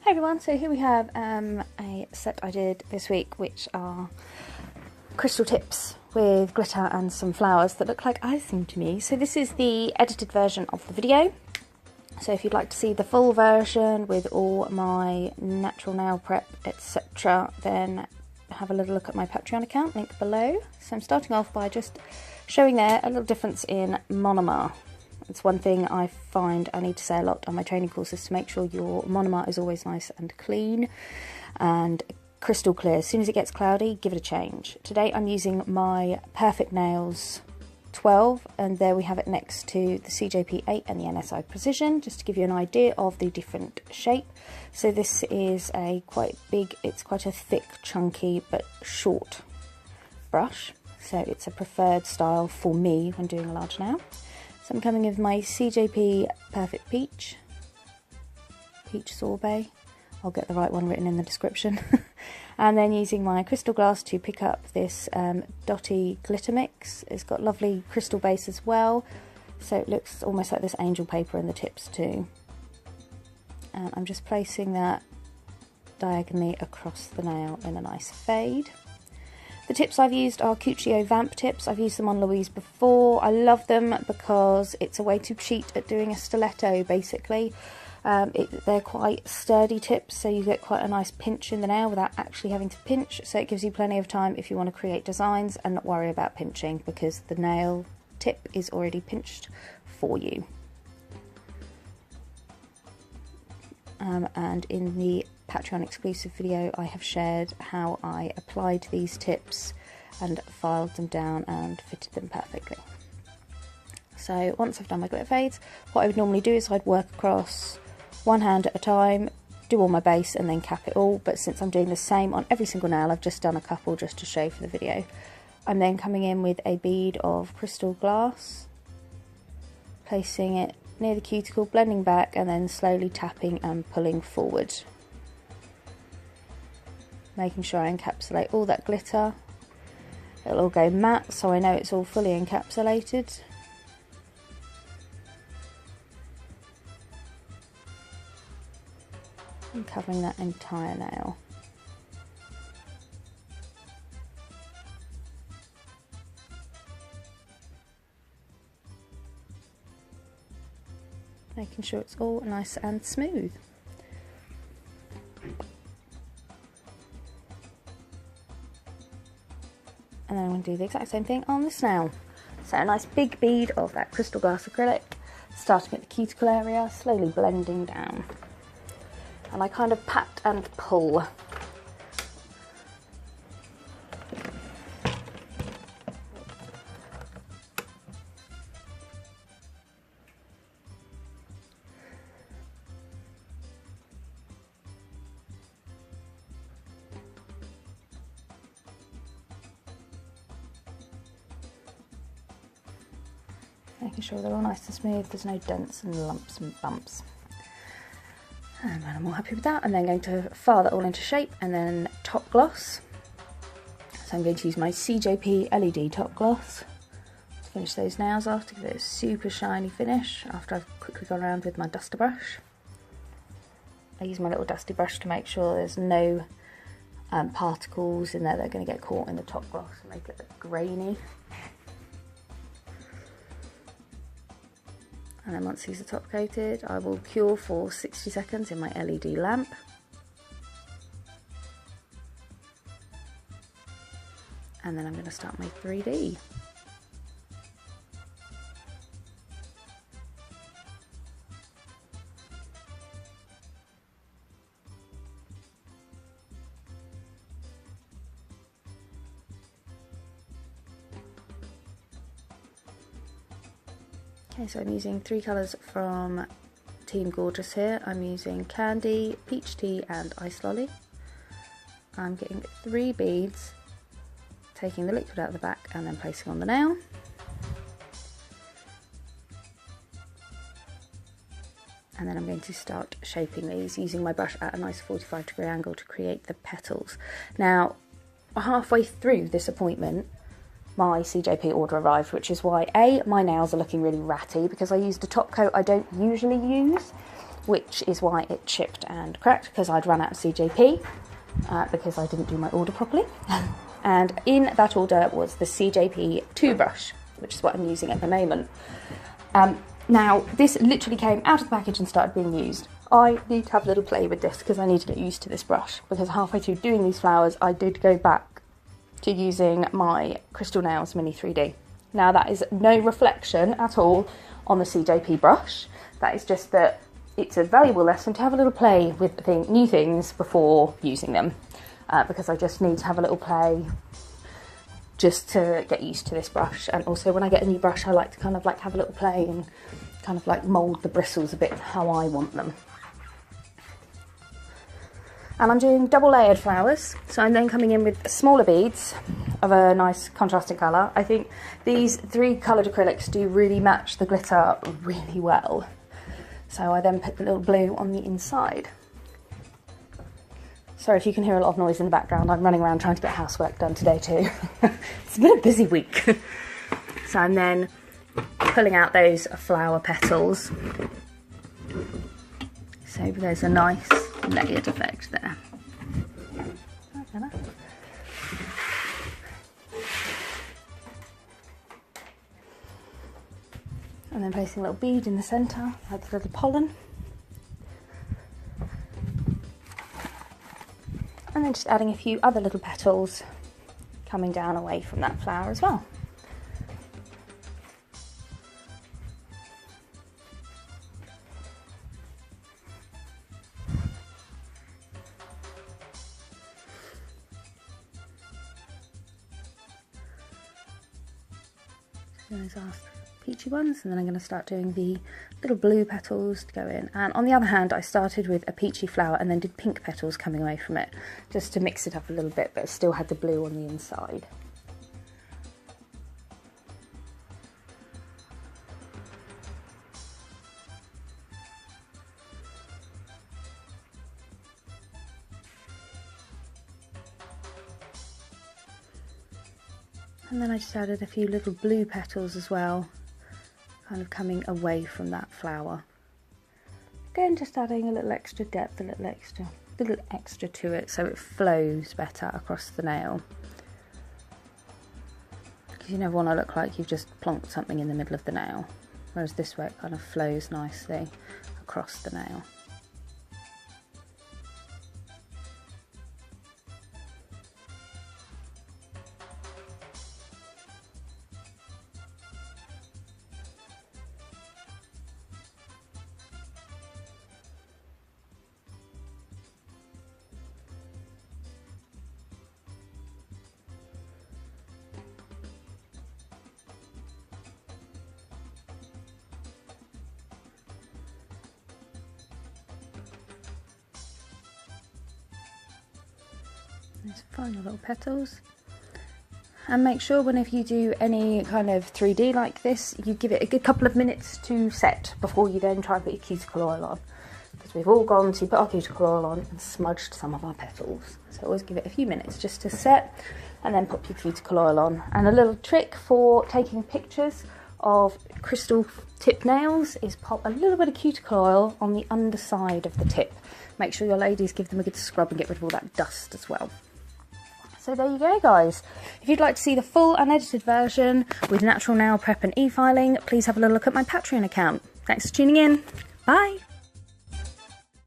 Hey everyone, so here we have a set I did this week, which are crystal tips with glitter and some flowers that look like icing to me. So this is the edited version of the video. So if you'd like to see the full version with all my natural nail prep, etc., then have a little look at my Patreon account, link below. So I'm starting off by just showing there a little difference in monomer. It's one thing I find I need to say a lot on my training courses, to make sure your monomer is always nice and clean and crystal clear. As soon as it gets cloudy, give it a change. Today I'm using my Perfect Nails 12, and there we have it next to the CJP 8 and the NSI Precision, just to give you an idea of the different shape. So this is a quite big, it's quite a thick, chunky but short brush, so it's a preferred style for me when doing a large nail. So I'm coming with my CJP Perfect Peach Sorbet. I'll get the right one written in the description. And then using my crystal glass to pick up this dotty glitter mix. It's got lovely crystal base as well, so it looks almost like this angel paper in the tips too. And I'm just placing that diagonally across the nail in a nice fade. The tips I've used are Cuccio Vamp tips. I've used them on Louise before. I love them because it's a way to cheat at doing a stiletto, basically. They're quite sturdy tips, so you get quite a nice pinch in the nail without actually having to pinch. So it gives you plenty of time if you want to create designs and not worry about pinching, because the nail tip is already pinched for you. And in the Patreon exclusive video I have shared how I applied these tips and filed them down and fitted them perfectly. So once I've done my glitter fades, what I would normally do is I'd work across one hand at a time, do all my base and then cap it all, but since I'm doing the same on every single nail, I've just done a couple just to show for the video. I'm then coming in with a bead of crystal glass, placing it near the cuticle, blending back and then slowly tapping and pulling forward, making sure I encapsulate all that glitter. It'll all go matte, so I know it's all fully encapsulated. And covering that entire nail. Making sure it's all nice and smooth. And then I'm going to do the exact same thing on this nail. So a nice big bead of that crystal glass acrylic, starting at the cuticle area, slowly blending down. And I kind of pat and pull. Making sure they're all nice and smooth, there's no dents and lumps and bumps. And when I'm all happy with that, I'm then going to file that all into shape and then top gloss. So I'm going to use my CJP LED top gloss to finish those nails off, to give it a super shiny finish after I've quickly gone around with my duster brush. I use my little dusty brush to make sure there's no particles in there that are going to get caught in the top gloss and make it look grainy. And then once these are top coated, I will cure for 60 seconds in my LED lamp. And then I'm going to start my 3D. Okay, so I'm using 3 colours from Team Gorgeous here. I'm using Candy, Peach Tea and Ice Lolly. I'm getting 3 beads, taking the liquid out of the back and then placing on the nail. And then I'm going to start shaping these using my brush at a nice 45-degree angle to create the petals. Now, halfway through this appointment, my CJP order arrived, which is why A, my nails are looking really ratty because I used a top coat I don't usually use, which is why it chipped and cracked, because I'd run out of CJP, because I didn't do my order properly. And in that order was the CJP 2 brush, which is what I'm using at the moment. Now, this literally came out of the package and started being used. I need to have a little play with this because I need to get used to this brush, because halfway through doing these flowers, I did go back to using my Crystal Nails Mini 3D. Now, that is no reflection at all on the CJP brush. That is just that it's a valuable lesson to have a little play with new things before using them, because I just need to have a little play just to get used to this brush. And also when I get a new brush, I like to kind of like have a little play and kind of like mould the bristles a bit how I want them. And I'm doing double layered flowers, so I'm then coming in with smaller beads of a nice contrasting colour. I think these 3 coloured acrylics do really match the glitter really well. So I then put the little blue on the inside. Sorry if you can hear a lot of noise in the background, I'm running around trying to get housework done today too. It's been a busy week. So I'm then pulling out those flower petals. So there's a nice layered effect there. And then placing a little bead in the centre, like a little pollen. And then just adding a few other little petals coming down away from that flower as well. Those are peachy ones, and then I'm going to start doing the little blue petals to go in. And on the other hand, I started with a peachy flower and then did pink petals coming away from it, just to mix it up a little bit, but it still had the blue on the inside. And then I just added a few little blue petals as well, kind of coming away from that flower. Again, just adding a little extra depth, a little extra to it, so it flows better across the nail. Because you never want to look like you've just plonked something in the middle of the nail, whereas this way it kind of flows nicely across the nail. These final little petals. And make sure whenever you do any kind of 3D like this, you give it a good couple of minutes to set before you then try and put your cuticle oil on. Because we've all gone to put our cuticle oil on and smudged some of our petals. So always give it a few minutes just to set, and then pop your cuticle oil on. And a little trick for taking pictures of crystal tip nails is pop a little bit of cuticle oil on the underside of the tip. Make sure your ladies give them a good scrub and get rid of all that dust as well. So there you go, guys. If you'd like to see the full unedited version with natural nail prep and e-filing, please have a little look at my Patreon account. Thanks for tuning in. Bye.